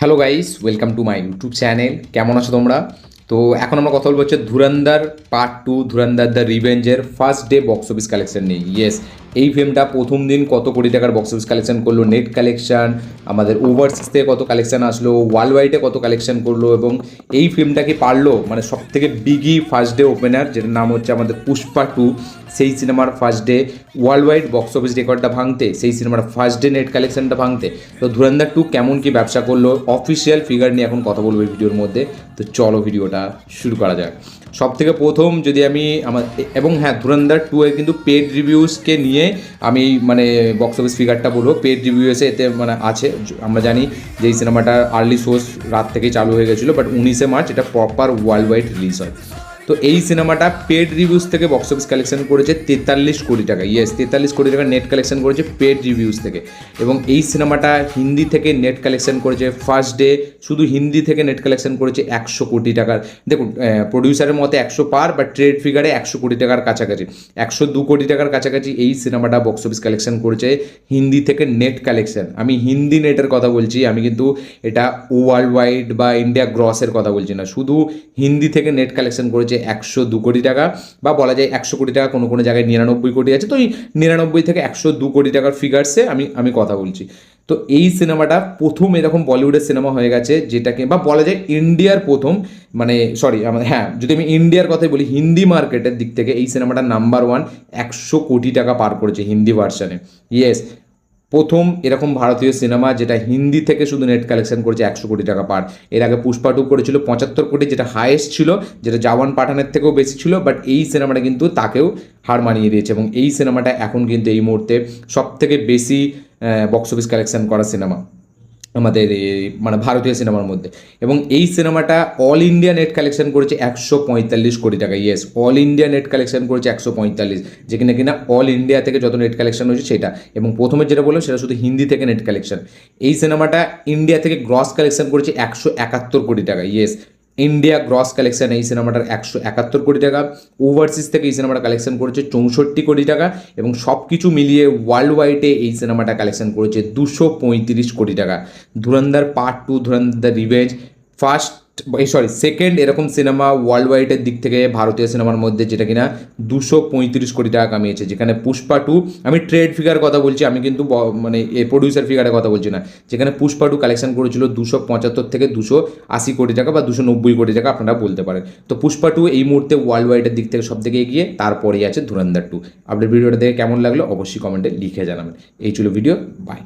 Hello guys, welcome to my YouTube channel. কেমন আছো তোমরা? তো এখন আমরা কথা বলবো হচ্ছে ধুরন্ধর পার্ট 2, ধুরন্ধর দ্য রিভেঞ্জের first day box office collection নিয়ে। ইয়েস, এই ফিল্মটা প্রথম দিন কত কোটি টাকার বক্স অফিস কালেকশন করলো, নেট কালেকশন, আমাদের ওভারসিজ থেকে কত কালেকশন আসলো, ওয়ার্ল্ড ওয়াইডে কত কালেকশন করলো, এবং এই ফিল্মটা কি পারলো মানে সব থেকে বিগি ফার্স্ট ডে ওপেনার, যেটার নাম হচ্ছে আমাদের পুষ্পা 2, সেই সিনেমার first day world wide box office রেকর্ডটা ভাঙতে, সেই সিনেমার ফার্স্ট ডে নেট কালেকশনটা ভাঙতে। তো ধুরন্ধর 2 কেমন কি ব্যবসা করলো, অফিসিয়াল ফিগার নিয়ে এখন কথা বলবো এই ভিডিওর মধ্যে। তো চলো ভিডিওটা শুরু করা যাক। সব থেকে প্রথম যদি আমি আমার এবং হ্যাঁ, ধুরন্ধর 2 এর কিন্তু পেড রিভিউসকে নিয়ে আমি মানে বক্স অফিস ফিগারটা বলবো। পেড রিভিউসে এতে মানে আছে, আমরা জানি যে এই সিনেমাটা আর্লি শোজ রাত থেকেই চালু হয়ে গেছিলো, বাট 19শে মার্চ এটা প্রপার ওয়ার্ল্ড ওয়াইড রিলিজ হয়। তো এই সিনেমাটা পেড রিভিউস থেকে বক্স অফিস কালেকশন করেছে 43 কোটি টাকা। ইয়েস, 43 কোটি টাকা নেট কালেকশন করেছে পেড রিভিউস থেকে। এবং এই সিনেমাটা হিন্দি থেকে নেট কালেকশন করেছে ফার্স্ট ডে, শুধু হিন্দি থেকে নেট কালেকশন করেছে 100 কোটি টাকার। দেখুন, প্রডিউসারের মতে 100 পার, বা ট্রেড ফিগারে 100 কোটি টাকার কাছাকাছি, 102 কোটি টাকার কাছাকাছি এই সিনেমাটা বক্স অফিস কালেকশন করেছে হিন্দি থেকে নেট কালেকশন। আমি হিন্দি নেটের কথা বলছি, আমি কিন্তু এটা ওয়ার্ল্ড ওয়াইড বা ইন্ডিয়া গ্রসের কথা বলছি না, শুধু হিন্দি থেকে নেট কালেকশন করেছে 102 কোটি টাকা, বা বলা যায় 100 কোটি টাকা, কোনো কোনো জায়গায় 99 কোটি আছে। তো এই 99 থেকে 102 কোটি টাকার ফিগার্সে আমি কথা বলছি। তো এই সিনেমাটা প্রথম এরকম বলিউডের সিনেমা হয়ে গেছে যেটাকে, বা বলা যায় ইন্ডিয়ার প্রথম, মানে সরি হ্যাঁ, যদি আমি ইন্ডিয়ার কথাই বলি, হিন্দি মার্কেটের দিক থেকে এই সিনেমাটা নাম্বার 1, 100 কোটি টাকা পার করেছে হিন্দি ভার্সানে। ইয়েস, প্রথম এরকম ভারতীয় সিনেমা যেটা হিন্দি থেকে শুধু নেট কালেকশন করেছে 100 কোটি টাকা পার। এর আগে পুষ্পা 2 করেছিল 75 কোটি, যেটা হাইয়েস্ট ছিল, যেটা জওয়ান পাঠানের থেকেও বেশি ছিল, বাট এই সিনেমাটা কিন্তু তাকেও হার মানিয়ে দিয়েছে। এবং এই সিনেমাটা এখন কিন্তু এই মুহূর্তে সব থেকে বেশি বক্স অফিস কালেকশন করা সিনেমা আমাদের মানে ভারতীয় সিনেমার মধ্যে। এবং এই সিনেমাটা অল ইন্ডিয়া নেট কালেকশন করেছে 145 কোটি টাকা। Yes, all India net collection করেছে 145, যেখানে কিনা অল ইন্ডিয়া থেকে যত নেট কালেকশন হয়েছে সেটা। এবং প্রথমে যেটা বললাম সেটা শুধু হিন্দি থেকে নেট কালেকশন। এই সিনেমাটা ইন্ডিয়া থেকে গ্রস কালেকশন করেছে 171 কোটি টাকা। ইয়েস, ইন্ডিয়া গ্রস কালেকশন এই সিনেমাটার 171 কোটি টাকা। ওভারসিজ থেকে এই সিনেমাটা কালেকশন করেছে 64 কোটি টাকা। এবং সব কিছু মিলিয়ে ওয়ার্ল্ড ওয়াইডে এই সিনেমাটা কালেকশন করেছে 235 কোটি টাকা। ধুরন্ধর part 2, Dhurandhar the revenge, second এরকম সিনেমা ওয়ার্ল্ড ওয়াইডের দিক থেকে ভারতীয় সিনেমার মধ্যে, যেটা কিনা 235 কোটি টাকা কামিয়েছে। যেখানে পুষ্পা 2, আমি ট্রেড ফিগার কথা বলছি, আমি কিন্তু মানে প্রডিউসার ফিগারের কথা বলছি না। যেখানে পুষ্পা 2 কালেকশন করেছিল 275 থেকে 280 কোটি টাকা, বা 290 কোটি টাকা আপনারা বলতে পারেন। তো পুষ্পা 2 এই মুহূর্তে ওয়ার্ল্ড ওয়াইডের দিক থেকে সব থেকে এগিয়ে, তারপরেই আছে ধুরন্ধর 2। আপনার ভিডিওটা দেখে কেমন লাগলো অবশ্যই কমেন্টে লিখে জানাবেন। এই ছিল ভিডিও, বাই।